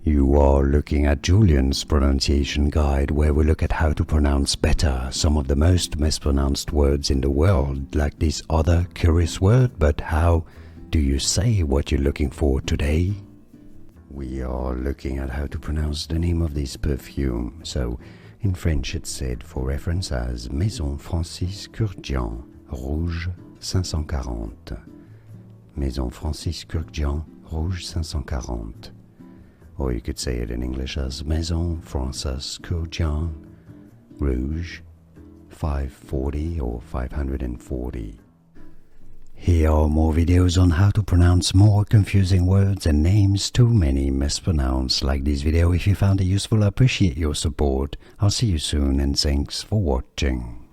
You are looking at Julian's pronunciation guide, where we look at how to pronounce better some of the most mispronounced words in the world, like this other curious word. But how do you say what you're looking for today? We are looking at how to pronounce the name of this perfume. So in French it's said for reference as Maison Kurkdjian Rouge 540. Maison Kurkdjian Rouge 540. Or you could say it in English as Maison Kurkdjian Rouge 540 or 540. Here are more videos on how to pronounce more confusing words and names too many mispronounced. Like this video if you found it useful. I appreciate your support. I'll see you soon and thanks for watching.